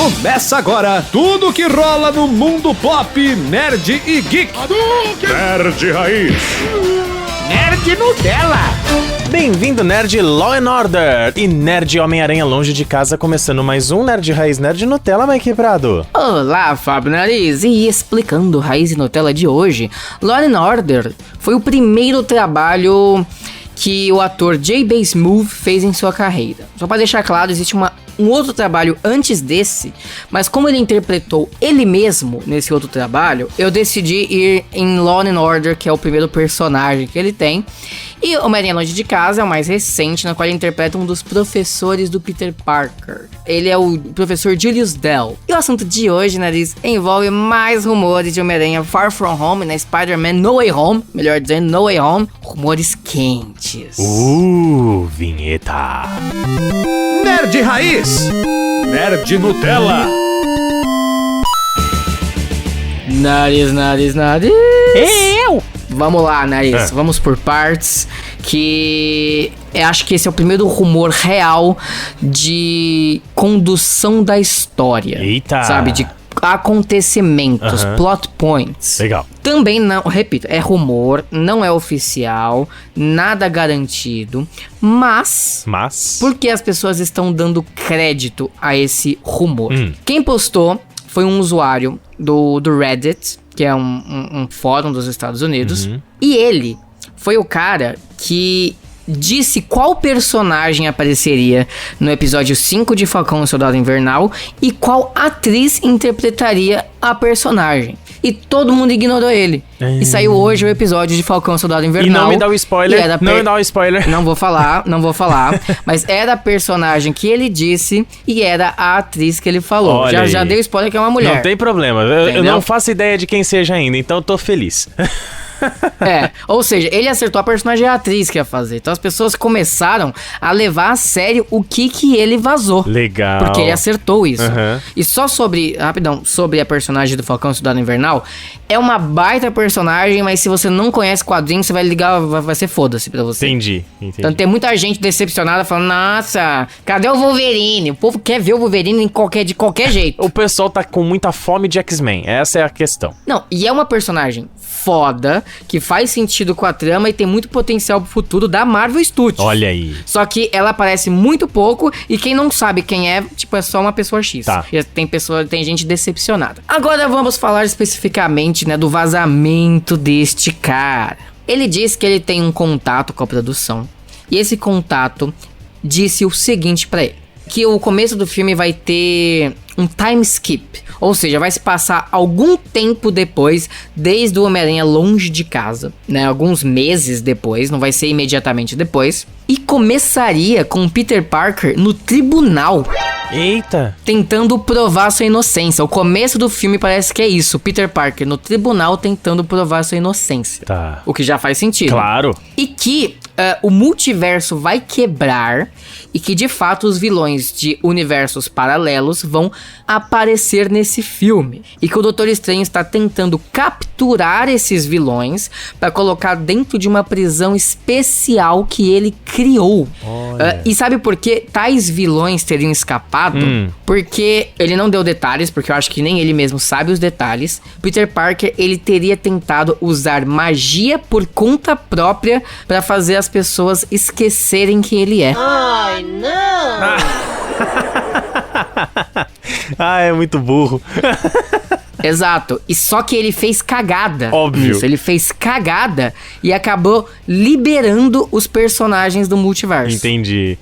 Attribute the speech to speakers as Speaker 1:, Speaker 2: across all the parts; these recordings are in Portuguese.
Speaker 1: Começa agora tudo que rola no mundo pop, nerd e geek. Nerd Raiz.
Speaker 2: Nerd Nutella.
Speaker 3: Bem-vindo, Nerd Law and Order e Nerd Homem-Aranha longe de casa, começando mais um Nerd Raiz Nerd Nutella, Mike Prado.
Speaker 2: Olá, Fábio Nariz, e explicando Raiz e Nutella de hoje, Law and Order foi o primeiro trabalho que o ator J.B. Smoove fez em sua carreira. Só pra deixar claro, existe um outro trabalho antes desse, mas como ele interpretou ele mesmo nesse outro trabalho, eu decidi ir em Law and Order, que é o primeiro personagem que ele tem. E Homem-Aranha Longe de Casa é o mais recente, na qual ele interpreta um dos professores do Peter Parker. Ele é o professor Julius Dell. E o assunto de hoje, Nariz, envolve mais rumores de Homem-Aranha Far From Home, na Spider-Man No Way Home, melhor dizendo, No Way Home, rumores quentes.
Speaker 3: Vinheta.
Speaker 1: Nerd Raiz. Nerd Nutella.
Speaker 2: Nariz.
Speaker 3: Eu!
Speaker 2: Vamos lá, Nariz, vamos por partes, que eu acho que esse é o primeiro rumor real de condução da história.
Speaker 3: Eita!
Speaker 2: Sabe, de acontecimentos, plot points.
Speaker 3: Legal.
Speaker 2: Também não, repito, é rumor, não é oficial, nada garantido, mas... Por que as pessoas estão dando crédito a esse rumor? Quem postou foi um usuário do Reddit, que é um fórum dos Estados Unidos, e ele foi o cara que disse qual personagem apareceria no episódio 5 de Falcão e o Soldado Invernal e qual atriz interpretaria a personagem. E todo mundo ignorou ele. E saiu hoje o episódio de Falcão e o Soldado Invernal.
Speaker 3: E não me dá o spoiler, não me dá o spoiler.
Speaker 2: Não vou falar. Mas era a personagem que ele disse e era a atriz que ele falou. Já deu spoiler que é uma mulher.
Speaker 3: Não tem problema, eu não faço ideia de quem seja ainda, então eu tô feliz.
Speaker 2: Ou seja, ele acertou a personagem e a atriz que ia fazer. Então as pessoas começaram a levar a sério o que ele vazou.
Speaker 3: Legal.
Speaker 2: Porque ele acertou isso. E só sobre a personagem do Falcão e Soldado Invernal, é uma baita personagem, mas se você não conhece quadrinhos, você vai ligar, vai ser foda-se pra você.
Speaker 3: Entendi.
Speaker 2: Então tem muita gente decepcionada falando, nossa, cadê o Wolverine? O povo quer ver o Wolverine de qualquer jeito.
Speaker 3: O pessoal tá com muita fome de X-Men, essa é a questão.
Speaker 2: Não, e é uma personagem foda, que faz sentido com a trama e tem muito potencial pro futuro da Marvel Studios.
Speaker 3: Olha aí.
Speaker 2: Só que ela aparece muito pouco e quem não sabe quem é, tipo, é só uma pessoa X.
Speaker 3: Tá.
Speaker 2: E tem gente decepcionada. Agora vamos falar especificamente, né, do vazamento deste cara. Ele diz que ele tem um contato com a produção e esse contato disse o seguinte pra ele, que o começo do filme vai ter um time skip, ou seja, vai se passar algum tempo depois, desde o Homem-Aranha Longe de Casa, né, alguns meses depois, não vai ser imediatamente depois, e começaria com o Peter Parker no tribunal.
Speaker 3: Eita!
Speaker 2: Tentando provar sua inocência. O começo do filme parece que é isso, Peter Parker no tribunal tentando provar sua inocência.
Speaker 3: Tá.
Speaker 2: O que já faz sentido.
Speaker 3: Claro.
Speaker 2: E que o multiverso vai quebrar e que de fato os vilões de universos paralelos vão aparecer nesse filme. E que o Doutor Estranho está tentando capturar esses vilões para colocar dentro de uma prisão especial que ele criou. E sabe por que tais vilões teriam escapado? Porque ele não deu detalhes, porque eu acho que nem ele mesmo sabe os detalhes. Peter Parker, ele teria tentado usar magia por conta própria para fazer as pessoas esquecerem quem ele é.
Speaker 4: Ai, não!
Speaker 3: É muito burro.
Speaker 2: Exato. E só que ele fez cagada.
Speaker 3: Óbvio.
Speaker 2: Ele fez cagada e acabou liberando os personagens do multiverso.
Speaker 3: Entendi.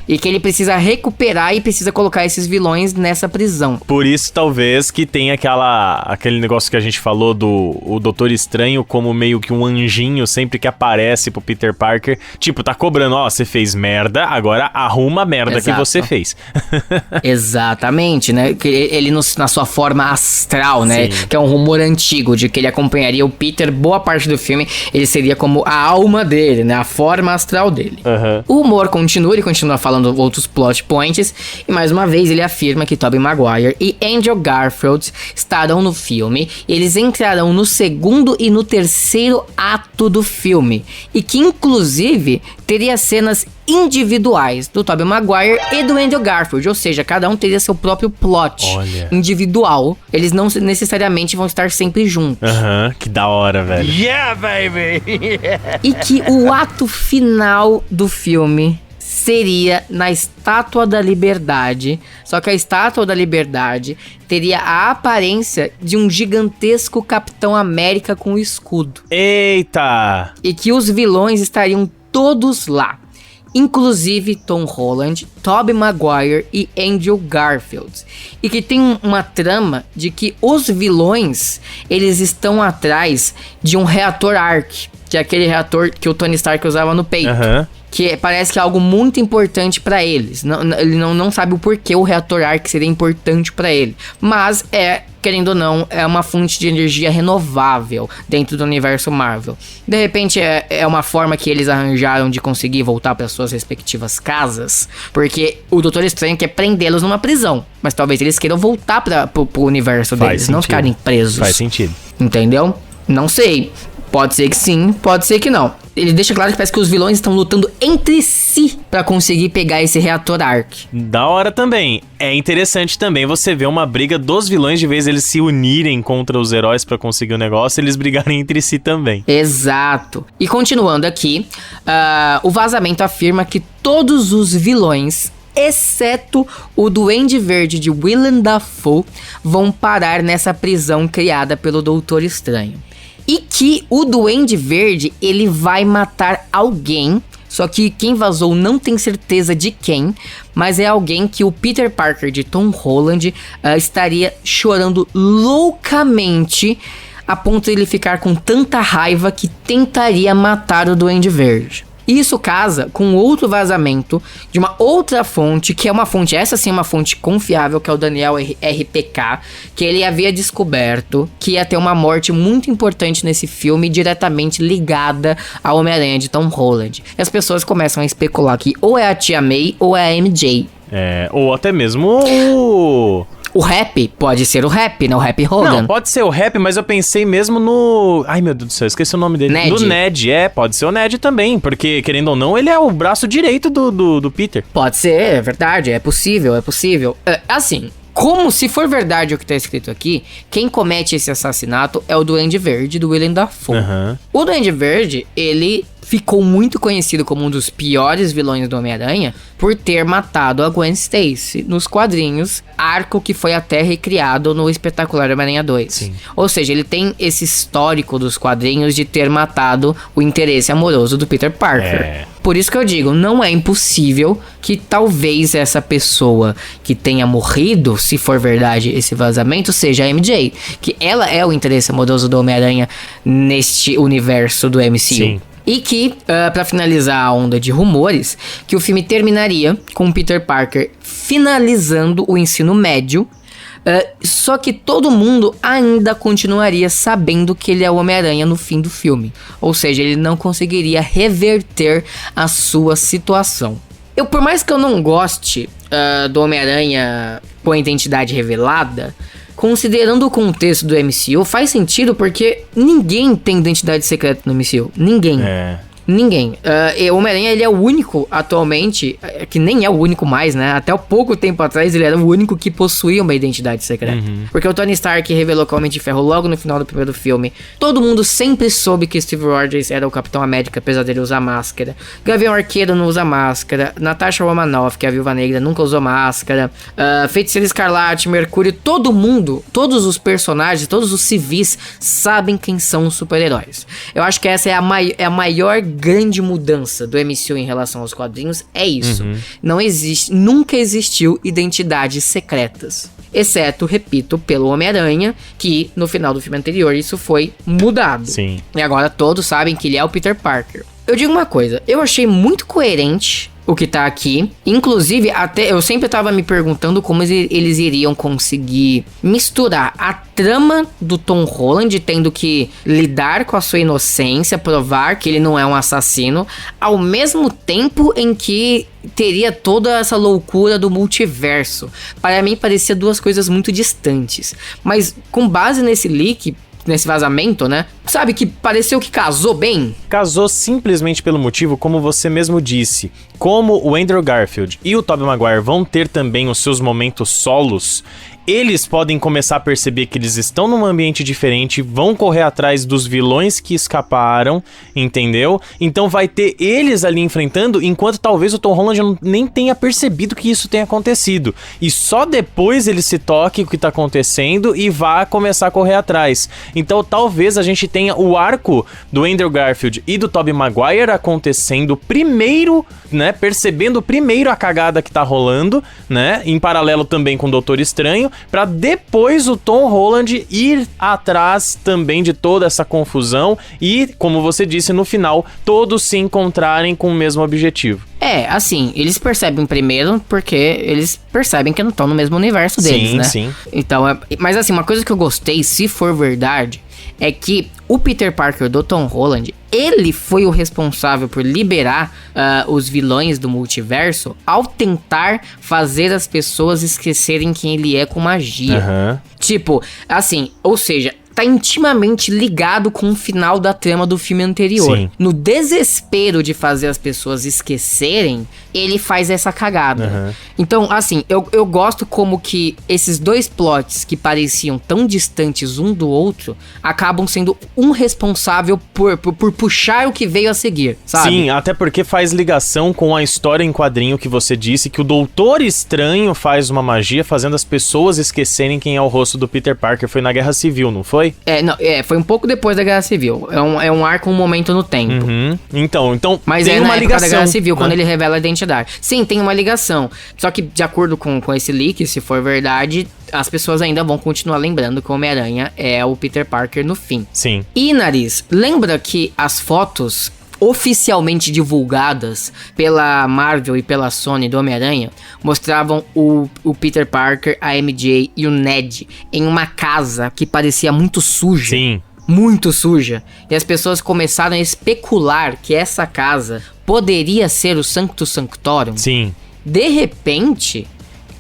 Speaker 2: E que ele precisa recuperar e precisa colocar esses vilões nessa prisão.
Speaker 3: Por isso, talvez, que tem aquele negócio que a gente falou do o Doutor Estranho como meio que um anjinho sempre que aparece pro Peter Parker. Tipo, tá cobrando, você fez merda, agora arruma a merda que você fez.
Speaker 2: Exatamente, né? Ele na sua forma astral, né? Sim. Que é um rumor antigo de que ele acompanharia o Peter boa parte do filme. Ele seria como a alma dele, né? A forma astral dele. O rumor continua, ele continua falando falando outros plot points. E mais uma vez ele afirma que Tobey Maguire e Andrew Garfield estarão no filme. Eles entrarão no segundo e no terceiro ato do filme. E que inclusive teria cenas individuais do Tobey Maguire e do Andrew Garfield. Ou seja, cada um teria seu próprio plot individual. Eles não necessariamente vão estar sempre juntos.
Speaker 3: Que da hora, velho.
Speaker 4: Yeah, baby!
Speaker 2: E que o ato final do filme seria na Estátua da Liberdade. Só que a Estátua da Liberdade teria a aparência de um gigantesco Capitão América com escudo.
Speaker 3: Eita!
Speaker 2: E que os vilões estariam todos lá. Inclusive Tom Holland, Tobey Maguire e Andrew Garfield. E que tem uma trama de que os vilões, eles estão atrás de um reator Arc, que é aquele reator que o Tony Stark usava no peito. Que parece que é algo muito importante pra eles. Ele não sabe o porquê o reator Arc seria importante pra ele. Mas querendo ou não, é uma fonte de energia renovável dentro do universo Marvel. De repente é uma forma que eles arranjaram de conseguir voltar para suas respectivas casas, porque o Doutor Estranho quer prendê-los numa prisão, mas talvez eles queiram voltar pro universo deles, não ficarem presos.
Speaker 3: Faz sentido.
Speaker 2: Entendeu? Não sei. Pode ser que sim, pode ser que não. Ele deixa claro que parece que os vilões estão lutando entre si pra conseguir pegar esse reator Arc.
Speaker 3: Da hora também. É interessante também você ver uma briga dos vilões, de vez eles se unirem contra os heróis pra conseguir o negócio, eles brigarem entre si também.
Speaker 2: Exato. E continuando aqui, o vazamento afirma que todos os vilões, exceto o Duende Verde de Willem Dafoe, vão parar nessa prisão criada pelo Doutor Estranho. E que o Duende Verde, ele vai matar alguém, só que quem vazou não tem certeza de quem, mas é alguém que o Peter Parker de Tom Holland estaria chorando loucamente, a ponto de ele ficar com tanta raiva que tentaria matar o Duende Verde. Isso casa com outro vazamento de uma outra fonte, que é uma fonte, essa sim é uma fonte confiável, que é o Daniel RPK, que ele havia descoberto que ia ter uma morte muito importante nesse filme, diretamente ligada ao Homem-Aranha de Tom Holland. E as pessoas começam a especular que ou é a Tia May ou é a MJ.
Speaker 3: Ou até mesmo
Speaker 2: o Rap, pode ser o Rap, né? O Rap Hogan.
Speaker 3: Não, pode ser o Rap, mas eu pensei mesmo no... Ai, meu Deus do céu, esqueci o nome dele.
Speaker 2: Ned.
Speaker 3: Do Ned, pode ser o Ned também, porque, querendo ou não, ele é o braço direito do Peter.
Speaker 2: Pode ser, é verdade, é possível. Assim, como se for verdade o que tá escrito aqui, quem comete esse assassinato é o Duende Verde do Willem Dafoe. O Duende Verde, ele ficou muito conhecido como um dos piores vilões do Homem-Aranha por ter matado a Gwen Stacy nos quadrinhos, arco que foi até recriado no Espetacular Homem-Aranha 2.
Speaker 3: Sim.
Speaker 2: Ou seja, ele tem esse histórico dos quadrinhos de ter matado o interesse amoroso do Peter Parker. Por isso que eu digo, não é impossível que talvez essa pessoa que tenha morrido, se for verdade esse vazamento, seja a MJ. Que ela é o interesse amoroso do Homem-Aranha neste universo do MCU.
Speaker 3: Sim.
Speaker 2: E que, pra finalizar a onda de rumores, que o filme terminaria com Peter Parker finalizando o ensino médio, só que todo mundo ainda continuaria sabendo que ele é o Homem-Aranha no fim do filme. Ou seja, ele não conseguiria reverter a sua situação. Por mais que eu não goste do Homem-Aranha com a identidade revelada, considerando o contexto do MCU, faz sentido porque ninguém tem identidade secreta no MCU. Ninguém. Ninguém. O Homem-Aranha, ele é o único atualmente, que nem é o único mais, né? Até há pouco tempo atrás, ele era o único que possuía uma identidade secreta. Porque o Tony Stark revelou que o Homem de Ferro logo no final do primeiro filme. Todo mundo sempre soube que Steve Rogers era o Capitão América, apesar dele usar máscara. Gavião Arqueiro não usa máscara. Natasha Romanoff, que é a Viúva Negra, nunca usou máscara. Feiticeiro Escarlate, Mercúrio, todo mundo, todos os personagens, todos os civis sabem quem são os super-heróis. Eu acho que essa é a maior grande mudança do MCU em relação aos quadrinhos, é isso. Não existe, nunca existiu identidades secretas. Exceto, repito, pelo Homem-Aranha, que no final do filme anterior isso foi mudado.
Speaker 3: Sim.
Speaker 2: E agora todos sabem que ele é o Peter Parker. Eu digo uma coisa, eu achei muito coerente o que tá aqui. Inclusive, até eu sempre tava me perguntando como eles iriam conseguir misturar a trama do Tom Holland, tendo que lidar com a sua inocência, provar que ele não é um assassino, ao mesmo tempo em que teria toda essa loucura do multiverso. Para mim, parecia duas coisas muito distantes. Mas, com base nesse leak, nesse vazamento, né? Sabe que pareceu que casou bem?
Speaker 3: Casou simplesmente pelo motivo, como você mesmo disse. Como o Andrew Garfield e o Tobey Maguire vão ter também os seus momentos solos, eles podem começar a perceber que eles estão num ambiente diferente, vão correr atrás dos vilões que escaparam, entendeu? Então vai ter eles ali enfrentando, enquanto talvez o Tom Holland nem tenha percebido que isso tenha acontecido. E só depois ele se toque o que tá acontecendo e vá começar a correr atrás. Então talvez a gente tenha o arco do Andrew Garfield e do Tobey Maguire acontecendo primeiro, né? Percebendo primeiro a cagada que tá rolando, né? Em paralelo também com o Doutor Estranho, pra depois o Tom Holland ir atrás também de toda essa confusão e, como você disse, no final, todos se encontrarem com o mesmo objetivo.
Speaker 2: É, assim, eles percebem primeiro porque eles percebem que não estão no mesmo universo deles,
Speaker 3: sim,
Speaker 2: né?
Speaker 3: Sim.
Speaker 2: Então, mas assim, uma coisa que eu gostei, se for verdade, é que o Peter Parker do Tom Holland, ele foi o responsável por liberar os vilões do multiverso ao tentar fazer as pessoas esquecerem quem ele é com magia.
Speaker 3: Uhum.
Speaker 2: Tipo, assim, ou seja, tá intimamente ligado com o final da trama do filme anterior.
Speaker 3: Sim.
Speaker 2: No desespero de fazer as pessoas esquecerem, ele faz essa cagada.
Speaker 3: Uhum.
Speaker 2: Então, assim, eu gosto como que esses dois plots que pareciam tão distantes um do outro, acabam sendo um responsável por puxar o que veio a seguir, sabe?
Speaker 3: Sim, até porque faz ligação com a história em quadrinho que você disse, que o Doutor Estranho faz uma magia fazendo as pessoas esquecerem quem é o rosto do Peter Parker. Foi na Guerra Civil, não foi?
Speaker 2: Foi um pouco depois da Guerra Civil. É um arco, um momento no tempo.
Speaker 3: Uhum. Então
Speaker 2: mas
Speaker 3: tem
Speaker 2: é
Speaker 3: uma
Speaker 2: na
Speaker 3: ligação,
Speaker 2: época da Guerra Civil,
Speaker 3: né?
Speaker 2: quando ele revela a identidade. Sim, tem uma ligação. Só que, de acordo com esse leak, se for verdade, as pessoas ainda vão continuar lembrando que o Homem-Aranha é o Peter Parker no fim.
Speaker 3: Sim.
Speaker 2: E, Nariz, lembra que as fotos oficialmente divulgadas pela Marvel e pela Sony do Homem-Aranha mostravam o Peter Parker, a MJ e o Ned em uma casa que parecia muito suja.
Speaker 3: Sim.
Speaker 2: Muito suja. E as pessoas começaram a especular que essa casa poderia ser o Sanctus Sanctorum.
Speaker 3: Sim.
Speaker 2: De repente,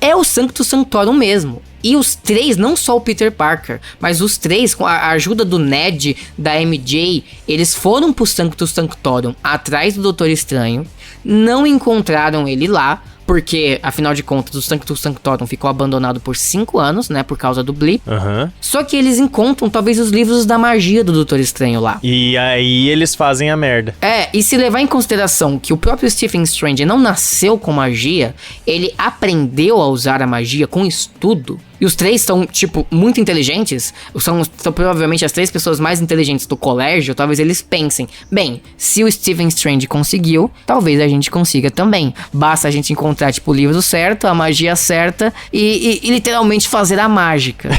Speaker 2: é o Sanctus Sanctorum mesmo. E os três, não só o Peter Parker, mas os três, com a ajuda do Ned, da MJ, eles foram pro Sanctus Sanctorum atrás do Doutor Estranho, não encontraram ele lá, porque, afinal de contas, o Sanctus Sanctorum ficou abandonado por 5 anos, né, por causa do blip.
Speaker 3: Uhum.
Speaker 2: Só que eles encontram, talvez, os livros da magia do Doutor Estranho lá.
Speaker 3: E aí eles fazem a merda.
Speaker 2: E se levar em consideração que o próprio Stephen Strange não nasceu com magia, ele aprendeu a usar a magia com estudo. E os três são, tipo, muito inteligentes. São provavelmente as 3 pessoas mais inteligentes do colégio. Talvez eles pensem, bem, se o Stephen Strange conseguiu, talvez a gente consiga também. Basta a gente encontrar, tipo, o livro certo, a magia certa e literalmente fazer a mágica.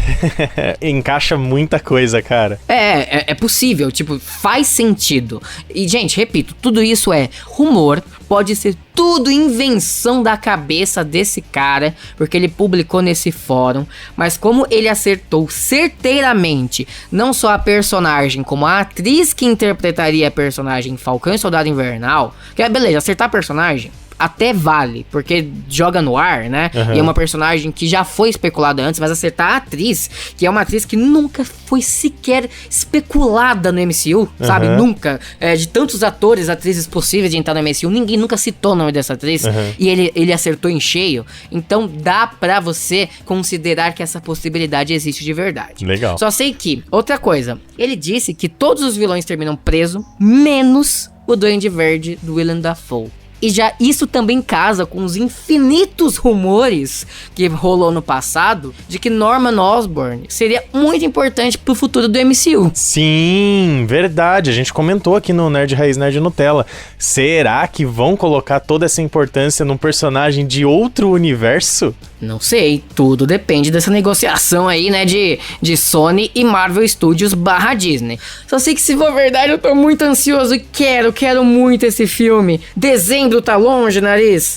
Speaker 3: Encaixa muita coisa, cara.
Speaker 2: É possível, tipo, faz sentido. E, gente, repito, tudo isso é rumor. Pode ser tudo invenção da cabeça desse cara, porque ele publicou nesse fórum. Mas como ele acertou certeiramente não só a personagem, como a atriz que interpretaria a personagem Falcão e Soldado Invernal, que é beleza, acertar a personagem até vale, porque joga no ar, né?
Speaker 3: Uhum.
Speaker 2: E é uma personagem que já foi especulada antes, mas acertar a atriz, que é uma atriz que nunca foi sequer especulada no MCU, sabe? Nunca. De tantos atrizes possíveis de entrar no MCU, ninguém nunca citou o nome dessa atriz. E ele acertou em cheio. Então dá pra você considerar que essa possibilidade existe de verdade.
Speaker 3: Legal.
Speaker 2: Só sei que, outra coisa, ele disse que todos os vilões terminam preso, menos o Duende Verde do Willem Dafoe. E já isso também casa com os infinitos rumores que rolou no passado de que Norman Osborn seria muito importante pro futuro do MCU.
Speaker 3: Sim, verdade. A gente comentou aqui no Nerd Raiz Nerd Nutella. Será que vão colocar toda essa importância num personagem de outro universo?
Speaker 2: Não sei, tudo depende dessa negociação aí, né, de Sony e Marvel Studios / Disney. Só sei que se for verdade eu tô muito ansioso e quero muito esse filme. Desenho Setembro tá longe, Nariz?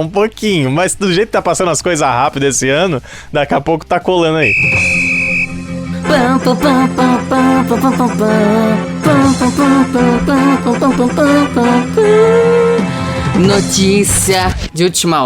Speaker 3: Um pouquinho, mas do jeito que tá passando as coisas rápido esse ano, daqui a pouco tá colando aí.
Speaker 2: Notícia de última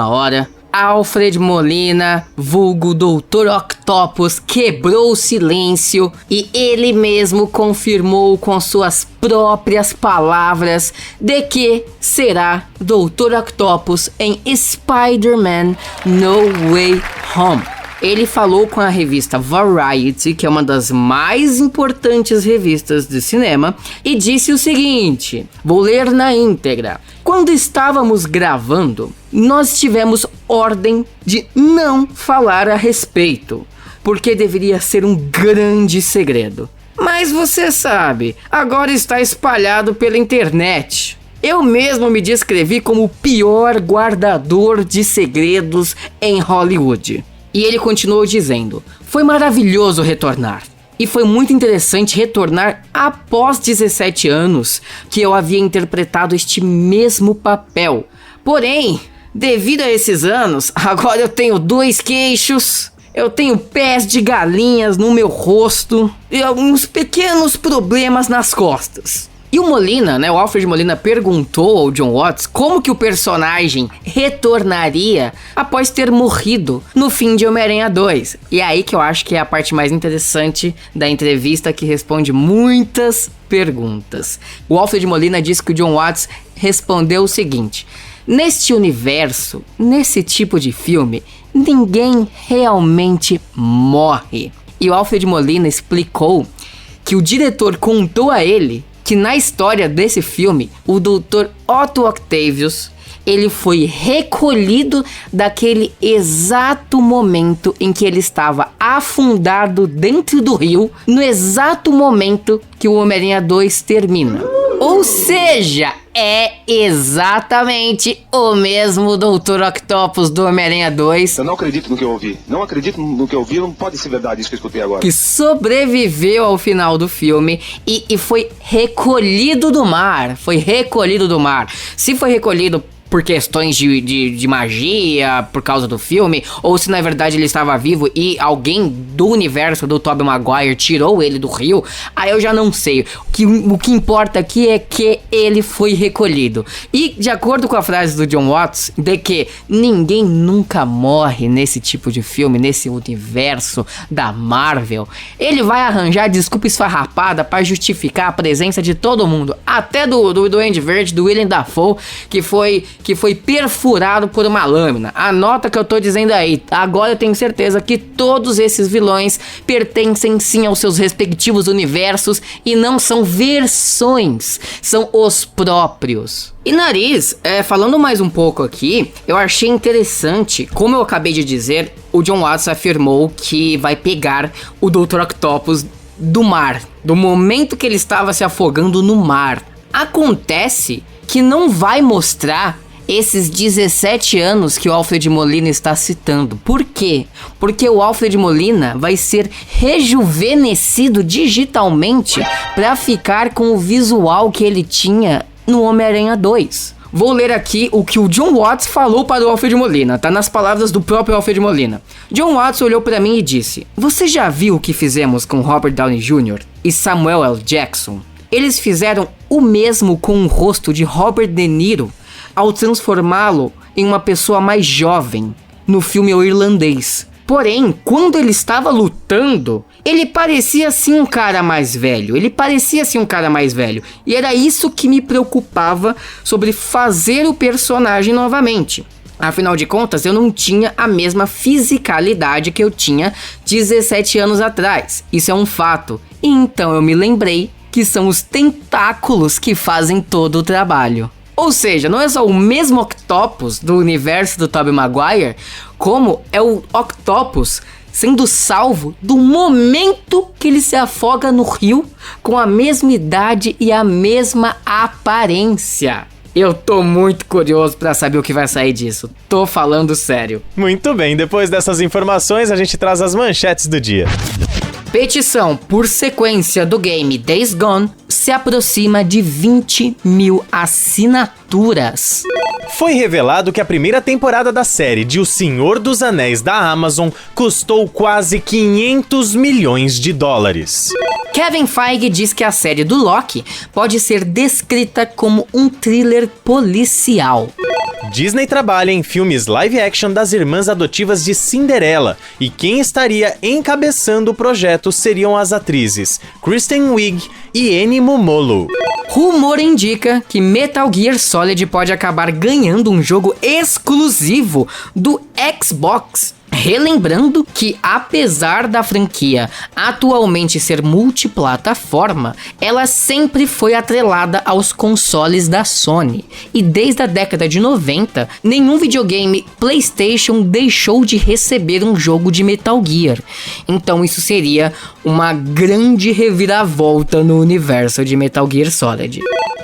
Speaker 2: hora. Alfred Molina, vulgo Dr. Octopus, quebrou o silêncio e ele mesmo confirmou com suas próprias palavras de que será Dr. Octopus em Spider-Man No Way Home. Ele falou com a revista Variety, que é uma das mais importantes revistas de cinema, e disse o seguinte, vou ler na íntegra. Quando estávamos gravando, nós tivemos ordem de não falar a respeito, porque deveria ser um grande segredo. Mas você sabe, agora está espalhado pela internet. Eu mesmo me descrevi como o pior guardador de segredos em Hollywood. E ele continuou dizendo, foi maravilhoso retornar. E foi muito interessante retornar após 17 anos que eu havia interpretado este mesmo papel. Porém, devido a esses anos, agora eu tenho 2 queixos, eu tenho pés de galinhas no meu rosto e alguns pequenos problemas nas costas. E o Molina, o Alfred Molina perguntou ao Jon Watts como que o personagem retornaria após ter morrido no fim de Homem-Aranha 2. E é aí que eu acho que é a parte mais interessante da entrevista, que responde muitas perguntas. O Alfred Molina disse que o Jon Watts respondeu o seguinte: neste universo, nesse tipo de filme, ninguém realmente morre. E o Alfred Molina explicou que o diretor contou a ele que na história desse filme, o Dr. Otto Octavius, ele foi recolhido daquele exato momento em que ele estava afundado dentro do rio, no exato momento que o Homem-Aranha 2 termina. Ou seja, é exatamente o mesmo Dr. Octopus do Homem-Aranha 2.
Speaker 5: Eu não acredito no que eu ouvi. Não acredito no que eu ouvi, não pode ser verdade isso que eu escutei agora.
Speaker 2: Que sobreviveu ao final do filme e foi recolhido do mar. Se foi recolhido por questões de magia, por causa do filme, ou se na verdade ele estava vivo e alguém do universo do Tobey Maguire tirou ele do rio, aí eu já não sei. O que importa aqui é que ele foi recolhido. E de acordo com a frase do Jon Watts, de que ninguém nunca morre nesse tipo de filme, nesse universo da Marvel, ele vai arranjar desculpa esfarrapada para justificar a presença de todo mundo, até do Duende Verde, do Willem Dafoe, que foi perfurado por uma lâmina. Anota que eu tô dizendo aí. Agora eu tenho certeza que todos esses vilões pertencem sim aos seus respectivos universos e não são versões, são os próprios. E Nariz, falando mais um pouco aqui, eu achei interessante, como eu acabei de dizer, o Jon Watts afirmou que vai pegar o Dr. Octopus do mar, do momento que ele estava se afogando no mar. Acontece que não vai mostrar esses 17 anos que o Alfred Molina está citando. Por quê? Porque o Alfred Molina vai ser rejuvenescido digitalmente para ficar com o visual que ele tinha no Homem-Aranha 2. Vou ler aqui o que o Jon Watts falou para o Alfred Molina, tá nas palavras do próprio Alfred Molina. Jon Watts olhou para mim e disse: você já viu o que fizemos com Robert Downey Jr. e Samuel L. Jackson? Eles fizeram o mesmo com o rosto de Robert De Niro ao transformá-lo em uma pessoa mais jovem no filme O Irlandês. Porém, quando ele estava lutando, ele parecia assim um cara mais velho. E era isso que me preocupava sobre fazer o personagem novamente. Afinal de contas, eu não tinha a mesma fisicalidade que eu tinha 17 anos atrás. Isso é um fato. E então eu me lembrei que são os tentáculos que fazem todo o trabalho. Ou seja, não é só o mesmo Octopus do universo do Tobey Maguire, como é o Octopus sendo salvo do momento que ele se afoga no rio, com a mesma idade e a mesma aparência. Eu tô muito curioso pra saber o que vai sair disso. Tô falando sério.
Speaker 3: Muito bem, depois dessas informações a gente traz as manchetes do dia.
Speaker 2: petição por sequência do game Days Gone se aproxima de 20 mil assinaturas.
Speaker 3: Foi revelado que a primeira temporada da série de O Senhor dos Anéis da Amazon custou quase 500 milhões de dólares.
Speaker 2: Kevin Feige diz que a série do Loki pode ser descrita como um thriller policial.
Speaker 3: Disney trabalha em filmes live action das irmãs adotivas de Cinderela, e quem estaria encabeçando o projeto seriam as atrizes Kristen Wiig e Annie Mumolo.
Speaker 2: Rumor indica que Metal Gear Solid pode acabar ganhando um jogo exclusivo do Xbox. Relembrando que, apesar da franquia atualmente ser multiplataforma, ela sempre foi atrelada aos consoles da Sony. E desde a década de 90, nenhum videogame PlayStation deixou de receber um jogo de Metal Gear. Então isso seria uma grande reviravolta no universo de Metal Gear Solid.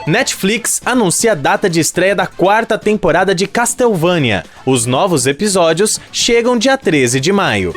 Speaker 3: Netflix anuncia a data de estreia da 4ª temporada de Castlevania. Os novos episódios chegam dia 13 de maio.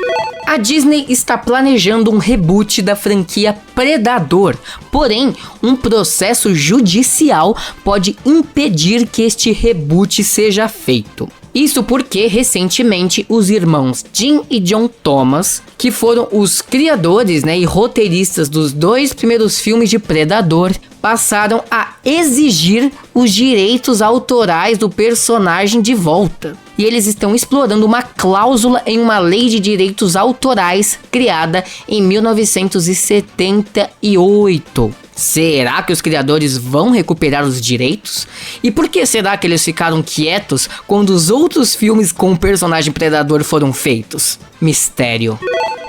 Speaker 2: A Disney está planejando um reboot da franquia Predador, porém, um processo judicial pode impedir que este reboot seja feito. Isso porque, recentemente, os irmãos Jim e John Thomas, que foram os criadores, e roteiristas dos 2 primeiros filmes de Predador, passaram a exigir os direitos autorais do personagem de volta. E eles estão explorando uma cláusula em uma lei de direitos autorais criada em 1978. Será que os criadores vão recuperar os direitos? E por que será que eles ficaram quietos quando os outros filmes com o personagem Predador foram feitos? Mistério.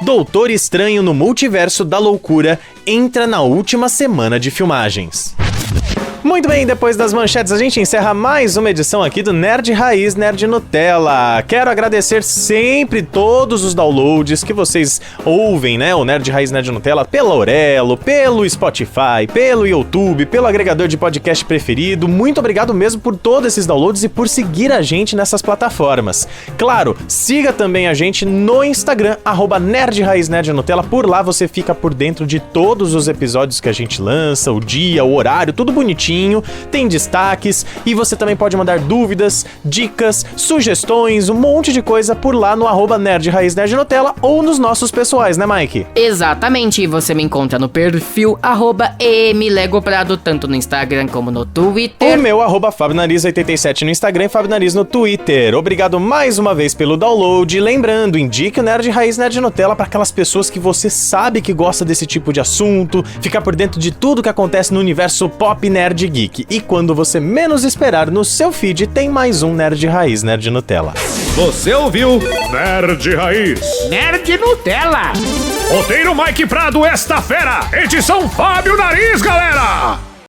Speaker 3: Doutor Estranho no Multiverso da Loucura entra na última semana de filmagens. Muito bem, depois das manchetes a gente encerra mais uma edição aqui do Nerd Raiz Nerd Nutella. Quero agradecer sempre todos os downloads que vocês ouvem, o Nerd Raiz Nerd Nutella pela Aurelo, pelo Spotify, pelo YouTube, pelo agregador de podcast preferido. Muito obrigado mesmo por todos esses downloads e por seguir a gente nessas plataformas. Claro, siga também a gente no Instagram, @Nerd Raiz Nerd Nutella. Por lá você fica por dentro de todos os episódios que a gente lança, o dia, o horário, tudo bonitinho. Tem destaques e você também pode mandar dúvidas, dicas, sugestões, um monte de coisa por lá no @Nerd Raiz Nerd Nutella ou nos nossos pessoais, né, Mike?
Speaker 2: Exatamente, você me encontra no perfil @emlegoprado, tanto no Instagram como no Twitter.
Speaker 3: O meu @FabioNariz87 no Instagram e Fabio Nariz no Twitter. Obrigado mais uma vez pelo download. Lembrando, indique o Nerd Raiz Nerd Nutella para aquelas pessoas que você sabe que gosta desse tipo de assunto, ficar por dentro de tudo que acontece no universo pop, nerd, geek. E quando você menos esperar, no seu feed tem mais um Nerd Raiz Nerd Nutella.
Speaker 1: Você ouviu Nerd Raiz
Speaker 4: Nerd Nutella.
Speaker 1: Roteiro Mike Prado, esta fera. Edição Fábio Nariz, galera.